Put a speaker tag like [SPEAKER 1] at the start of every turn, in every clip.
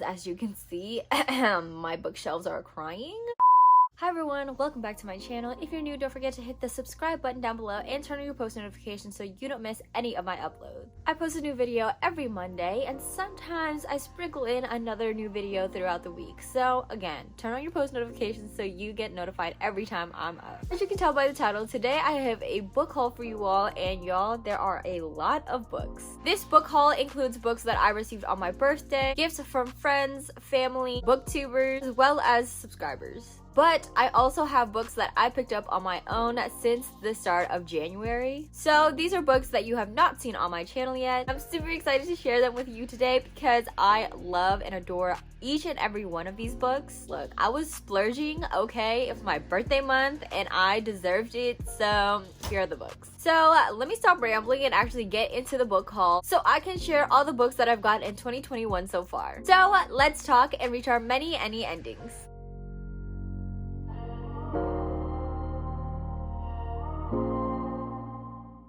[SPEAKER 1] As you can see, my bookshelves are crying. Hi everyone, welcome back to my channel. If you're new, don't forget to hit the subscribe button down below and turn on your post notifications so you don't miss any of my uploads. I post a new video every Monday, and sometimes I sprinkle in another new video throughout the week. So again, turn on your post notifications so you get notified every time I'm up. As you can tell by the title, today I have a book haul for you all, and y'all, there are a lot of books. This book haul includes books that I received on my birthday, gifts from friends, family, booktubers, as well as subscribers. But I also have books that I picked up on my own since the start of January. So these are books that you have not seen on my channel yet. I'm super excited to share them with you today because I love and adore each and every one of these books. Look, I was splurging, okay? It was my birthday month and I deserved it, so here are the books. So let me stop rambling and actually get into the book haul so I can share all the books that I've gotten in 2021 so far. So let's talk and reach our many Enni endings.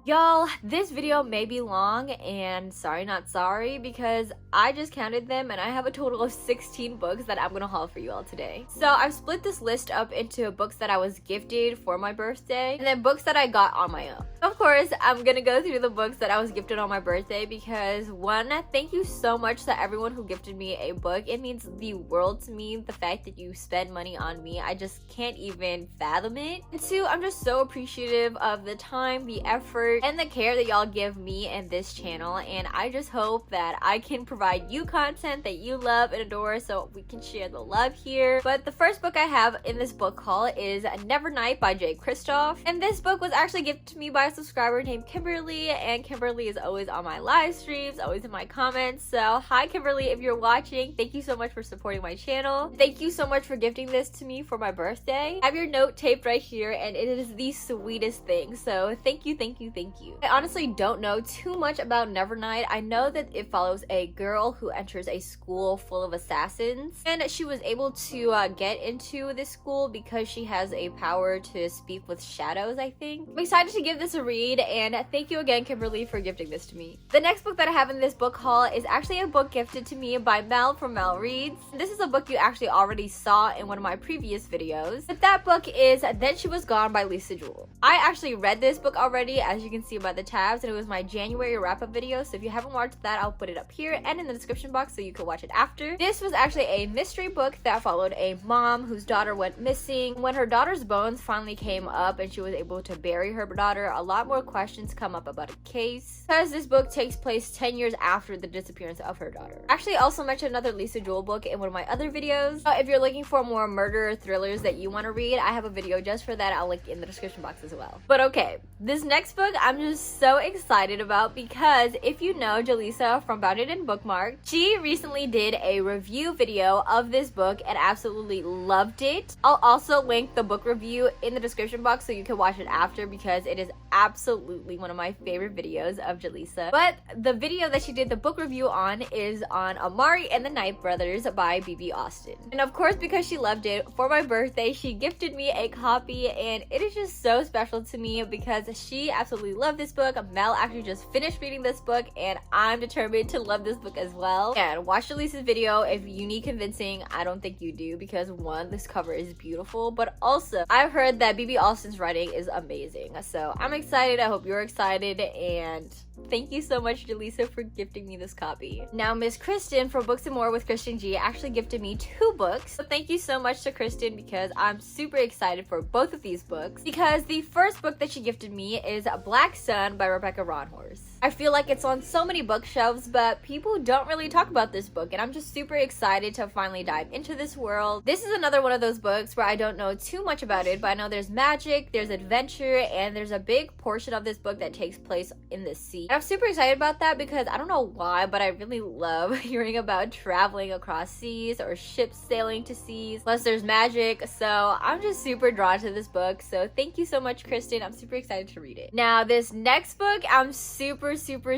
[SPEAKER 1] Y'all, this video may be long, and sorry not sorry, because I just counted them and I have a total of 16 books that I'm gonna haul for you all today. So I've split this list up into books that I was gifted for my birthday and then books that I got on my own. Of course, I'm gonna go through the books that I was gifted on my birthday because one, thank you so much to everyone who gifted me a book. It means the world to me, the fact that you spend money on me. I just can't even fathom it. And two, I'm just so appreciative of the time, the effort, and the care that y'all give me and this channel, and I just hope that I can provide you content that you love and adore so we can share the love here. But the first book I have in this book haul is Nevernight by J. Kristoff, and this book was actually gifted to me by a subscriber named Kimberly, and Kimberly is always on my live streams, always in my comments. So hi Kimberly, if you're watching, thank you so much for supporting my channel. Thank you so much for gifting this to me for my birthday. I have your note taped right here and it is the sweetest thing, so thank you, thank you, thank you. I honestly don't know too much about Nevernight. I know that it follows a girl who enters a school full of assassins, and she was able to get into this school because she has a power to speak with shadows, I think. I'm excited to give this a read, and thank you again, Kimberly, for gifting this to me. The next book that I have in this book haul is actually a book gifted to me by Mel from Mel Reads. This is a book you actually already saw in one of my previous videos, but that book is Then She Was Gone by Lisa Jewell. I actually read this book already, as you can see by the tabs, and it was my January wrap-up video, so if you haven't watched that, I'll put it up here and in the description box so you can watch it after. This was actually a mystery book that followed a mom whose daughter went missing. When her daughter's bones finally came up and she was able to bury her daughter, a lot more questions come up about a case, because this book takes place 10 years after the disappearance of her daughter. Actually, I also mentioned another Lisa Jewell book in one of my other videos. If you're looking for more murder thrillers that you want to read, I have a video just for that. I'll link in the description box as well. But okay, this next book I'm just so excited about because if you know Jaleesa from Bounded and Bookmarked, she recently did a review video of this book and absolutely loved it. I'll also link the book review in the description box so you can watch it after because it is absolutely one of my favorite videos of Jaleesa. But the video that she did the book review on is on Amari and the Night Brothers by B.B. Austin. And of course, because she loved it, for my birthday she gifted me a copy, and it is just so special to me because she absolutely loved this book. Mel actually just finished reading this book and I'm determined to love this book as well. And watch Jaleesa's video if you need convincing. I don't think you do because one, this cover is beautiful, but also I've heard that B.B. Austin's writing is amazing. So I'm excited. I hope you're excited, and thank you so much, Jaleesa, for gifting me this copy. Now, Miss Kristen from Books and More with Kristen G actually gifted me 2 books. So thank you so much to Kristen because I'm super excited for both of these books, because the first book that she gifted me is Black Sun by Rebecca Ronhorse. I feel like it's on so many bookshelves, but people don't really talk about this book, and I'm just super excited to finally dive into this world. This is another one of those books where I don't know too much about it, but I know there's magic, there's adventure, and there's a big portion of this book that takes place in the sea. And I'm super excited about that because I don't know why, but I really love hearing about traveling across seas or ships sailing to seas. Plus there's magic, so I'm just super drawn to this book. So thank you so much, Kristen. I'm super excited to read it. Now, this next book I'm super super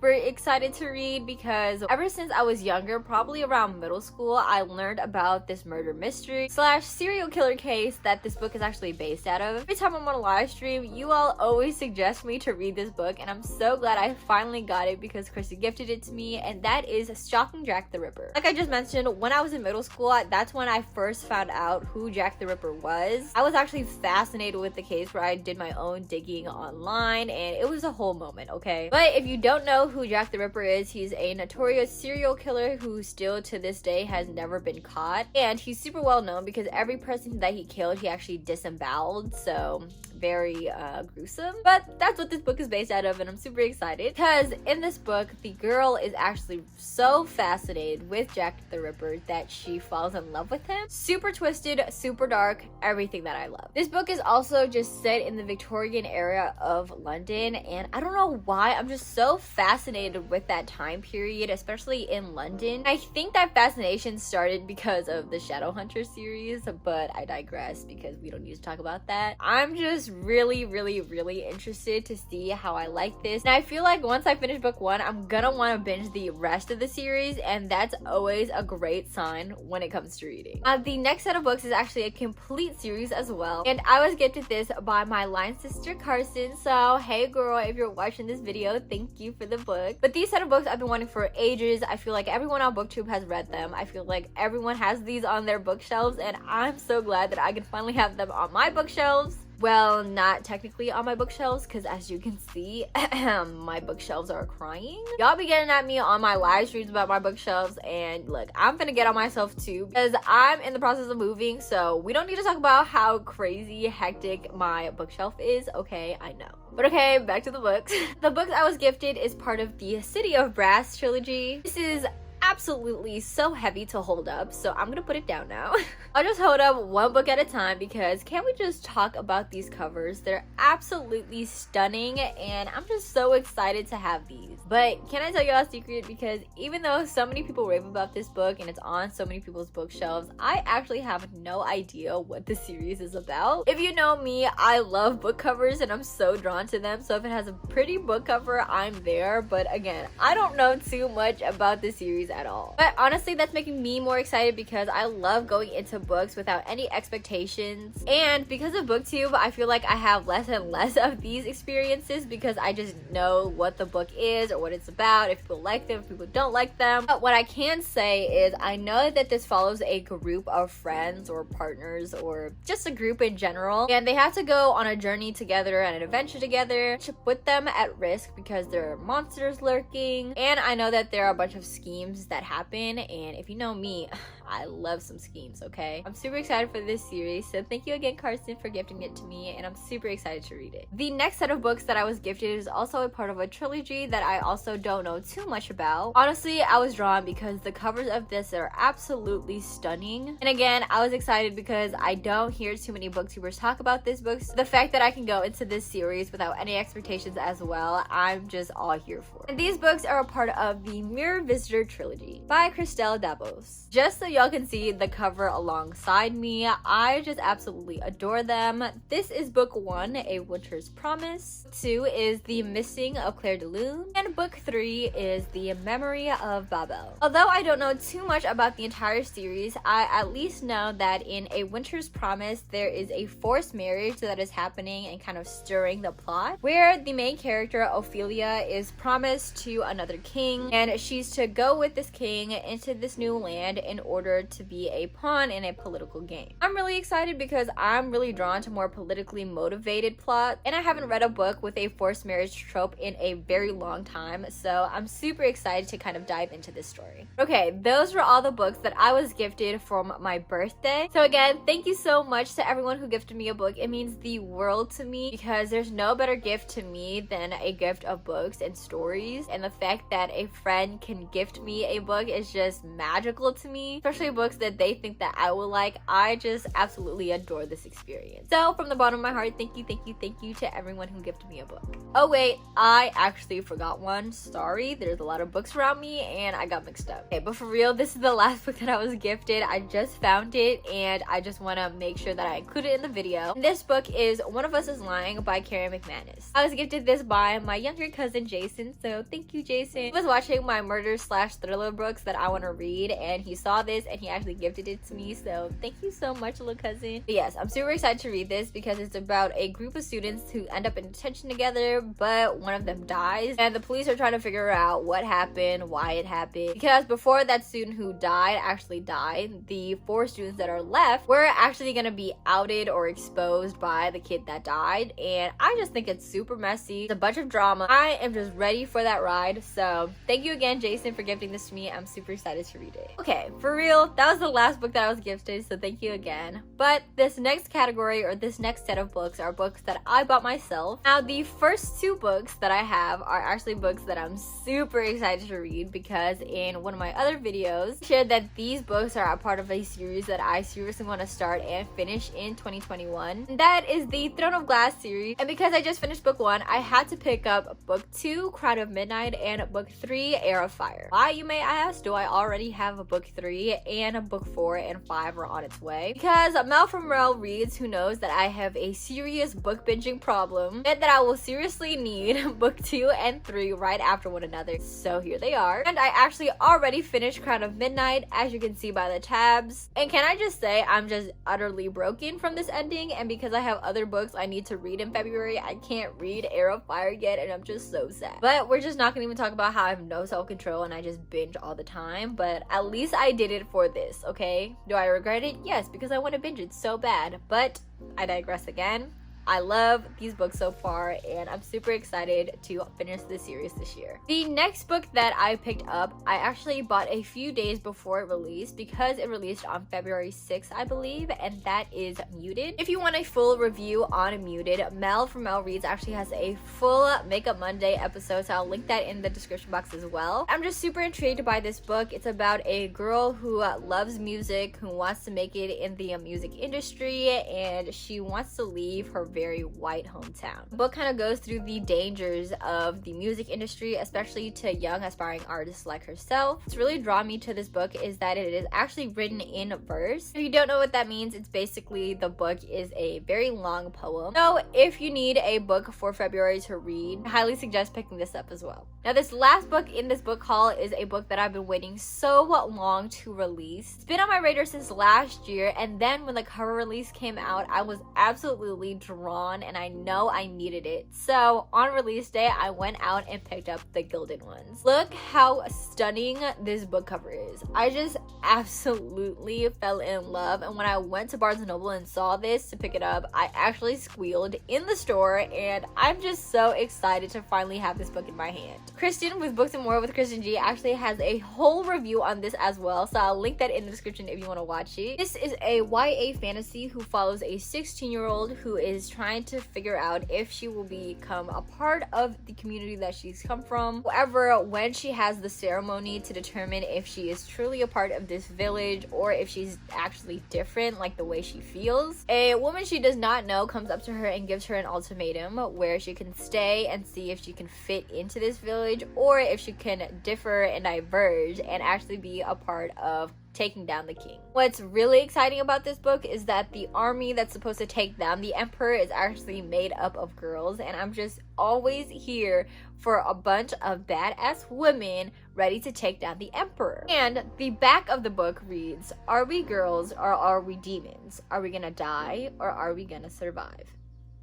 [SPEAKER 1] excited to read because ever since I was younger, probably around middle school, I learned about this murder mystery / serial killer case that this book is actually based out of. Every time I'm on a live stream, you all always suggest me to read this book, and I'm so glad I finally got it because Chrissy gifted it to me, and that is Stalking Jack the Ripper. Like I just mentioned, when I was in middle school, that's when I first found out who Jack the Ripper was. I was actually fascinated with the case where I did my own digging online, and it was a whole moment, okay? But if you don't know who Jack the Ripper is, he's a notorious serial killer who still to this day has never been caught, and he's super well known because every person that he killed, he actually disemboweled, so very gruesome. But that's what this book is based out of, and I'm super excited because in this book, the girl is actually so fascinated with Jack the Ripper that she falls in love with him. Super twisted, super dark, everything that I love. This book is also just set in the Victorian era of London, and I don't know why, I'm just so fascinated with that time period, especially in London. I think that fascination started because of the Shadowhunter series, but I digress because we don't need to talk about that. I'm just really interested to see how I like this, and I feel like once I finish book 1, I'm gonna want to binge the rest of the series, and that's always a great sign when it comes to reading. The next set of books is actually a complete series as well, and I was gifted this by my line sister Carson, so hey girl, if you're watching this video, thank you for the book. But these set of books I've been wanting for ages. I feel like everyone on BookTube has read them. I feel like everyone has these on their bookshelves, and I'm so glad that I can finally have them on my bookshelves. Well, not technically on my bookshelves, because as you can see, my bookshelves are crying. Y'all be getting at me on my live streams about my bookshelves, and look, I'm gonna get on myself too, because I'm in the process of moving, so we don't need to talk about how crazy hectic my bookshelf is, okay? I know. But okay, back to the books. The books I was gifted is part of the City of Brass trilogy. This is absolutely so heavy to hold up, so I'm gonna put it down now. I'll just hold up one book at a time because can't we just talk about these covers? They're absolutely stunning, and I'm just so excited to have these. But can I tell you a secret? Because even though so many people rave about this book and it's on so many people's bookshelves, I actually have no idea what the series is about. If you know me, I love book covers and I'm so drawn to them, so if it has a pretty book cover, I'm there. But again, I don't know too much about the series at all. But honestly, that's making me more excited because I love going into books without any expectations, and because of BookTube, I feel like I have less and less of these experiences because I just know what the book is or what it's about, if people like them, if people don't like them. But what I can say is I know that this follows a group of friends or partners or just a group in general, and they have to go on a journey together and an adventure together to put them at risk because there are monsters lurking, and I know that there are a bunch of schemes that happen, and if you know me, I love some schemes, okay? I'm super excited for this series, so thank you again, Carson, for gifting it to me, and I'm super excited to read it. The next set of books that I was gifted is also a part of a trilogy that I also don't know too much about. Honestly, I was drawn because the covers of this are absolutely stunning, and again, I was excited because I don't hear too many booktubers talk about this book, so the fact that I can go into this series without any expectations as well, I'm just all here for. And these books are a part of the Mirror Visitor trilogy by Christelle Dabos. Just so y'all can see the cover alongside me, I just absolutely adore them. This is book 1, A Winter's Promise. 2 is The Missing of Claire de Lune, and book 3 is The Memory of Babel. Although I don't know too much about the entire series, I at least know that in A Winter's Promise there is a forced marriage that is happening and kind of stirring the plot, where the main character Ophelia is promised to another king, and she's to go with this king into this new land in order to be a pawn in a political game. I'm really excited because I'm really drawn to more politically motivated plot, and I haven't read a book with a forced marriage trope in a very long time, so I'm super excited to kind of dive into this story. Okay, those were all the books that I was gifted from my birthday. So again, thank you so much to everyone who gifted me a book. It means the world to me because there's no better gift to me than a gift of books and stories, and the fact that a friend can gift me a book is just magical to me, especially actually books that they think that I will like. I just absolutely adore this experience. So from the bottom of my heart, thank you to everyone who gifted me a book. Oh wait, I actually forgot one. Sorry, there's a lot of books around me and I got mixed up. Okay, but for real, this is the last book that I was gifted. I just found it and I just want to make sure that I include it in the video. And this book is One of Us is Lying by Karen McManus. I was gifted this by my younger cousin Jason, so thank you, Jason. He was watching my murder/thriller books that I want to read and he saw this and he actually gifted it to me, so thank you so much, little cousin. But yes, I'm super excited to read this because it's about a group of students who end up in detention together, but one of them dies and the police are trying to figure out what happened, why it happened, because before that student who died actually died, the 4 students that are left were actually going to be outed or exposed by the kid that died, and I just think it's super messy. It's a bunch of drama. I am just ready for that ride, so thank you again, Jason, for gifting this to me. I'm super excited to read it. Okay, for real, that was the last book that I was gifted, so thank you again. But this next category or this next set of books are books that I bought myself. Now, the first 2 books that I have are actually books that I'm super excited to read because in one of my other videos, I shared that these books are a part of a series that I seriously want to start and finish in 2021. And that is the Throne of Glass series. And because I just finished book 1, I had to pick up book 2, Crown of Midnight, and book 3, Heir of Fire. Why, you may ask? Do I already have a book 3 and a book 4 and 5 are on its way? Because Mel from Rel Reads, who knows that I have a serious book binging problem and that I will seriously need book 2 and 3 right after one another. So here they are. And I actually already finished Crown of Midnight, as you can see by the tabs. And can I just say, I'm just utterly broken from this ending, and because I have other books I need to read in February, I can't read Heir of Fire yet, and I'm just so sad. But we're just not gonna even talk about how I have no self-control and I just binge all the time, but at least I did it for this, okay? Do I regret it? Yes, because I want to binge it so bad, but I digress again. I love these books so far and I'm super excited to finish this series this year. The next book that I picked up, I actually bought a few days before it released because it released on February 6th, I believe, and that is Muted. If you want a full review on Muted, Mel from Mel Reads actually has a full Makeup Monday episode, so I'll link that in the description box as well. I'm just super intrigued by this book. It's about a girl who loves music, who wants to make it in the music industry, and she wants to leave her very white hometown. The book kind of goes through the dangers of the music industry, especially to young aspiring artists like herself. What's really drawn me to this book is that it is actually written in verse. If you don't know what that means, it's basically the book is a very long poem. So if you need a book for February to read, I highly suggest picking this up as well. Now, this last book in this book haul is a book that I've been waiting so long to release. It's been on my radar since last year, and then when the cover release came out, I was absolutely drawn and I know I needed it. So on release day, I went out and picked up The Gilded Ones. Look how stunning this book cover is. I just absolutely fell in love, and when I went to Barnes & Noble and saw this to pick it up, I actually squealed in the store, and I'm just so excited to finally have this book in my hand. Kristen with Books and More with Kristen G actually has a whole review on this as well, so I'll link that in the description if you want to watch it. This is a YA fantasy who follows a 16-year-old who is trying to figure out if she will become a part of the community that she's come from. However, when she has the ceremony to determine if she is truly a part of this village or if she's actually different, like the way she feels, a woman she does not know comes up to her and gives her an ultimatum where she can stay and see if she can fit into this village or if she can differ and diverge and actually be a part of taking down the king. What's really exciting about this book is that the army that's supposed to take down the emperor is actually made up of girls, and I'm just always here for a bunch of badass women ready to take down the emperor. And the back of the book reads, "Are we girls or are we demons? Are we gonna die or are we gonna survive?"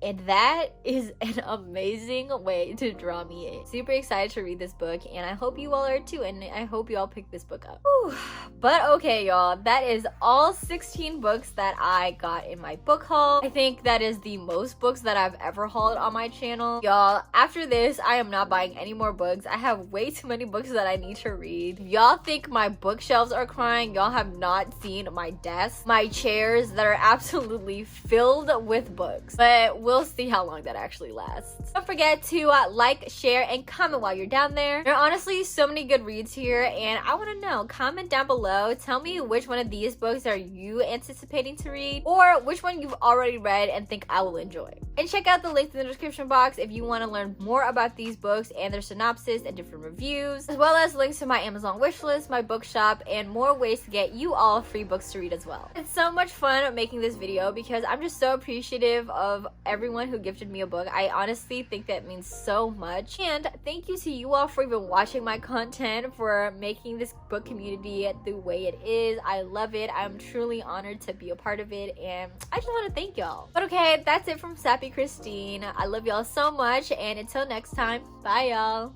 [SPEAKER 1] And that is an amazing way to draw me in. Super excited to read this book, and I hope you all are too, and I hope you all pick this book up. Whew. But okay, y'all, that is all 16 books that I got in my book haul. I think that is the most books that I've ever hauled on my channel. Y'all, after this, I am not buying any more books. I have way too many books that I need to read. Y'all think my bookshelves are crying? Y'all have not seen my desk, my chairs that are absolutely filled with books. But we'll we'll see how long that actually lasts. Don't forget to like, share, and comment while you're down there. There are honestly so many good reads here, and I want to know. Comment down below. Tell me which one of these books are you anticipating to read, or which one you've already read and think I will enjoy. And check out the link in the description box if you want to learn more about these books and their synopsis and different reviews, as well as links to my Amazon wishlist, my bookshop, and more ways to get you all free books to read as well. It's so much fun making this video because I'm just so appreciative of everyone who gifted me a book. I honestly think that means so much. And thank you to you all for even watching my content, for making this book community the way it is. I love it. I'm truly honored to be a part of it, and I just want to thank y'all. But okay, that's it from Sappy Christine. I love y'all so much, and until next time, bye y'all.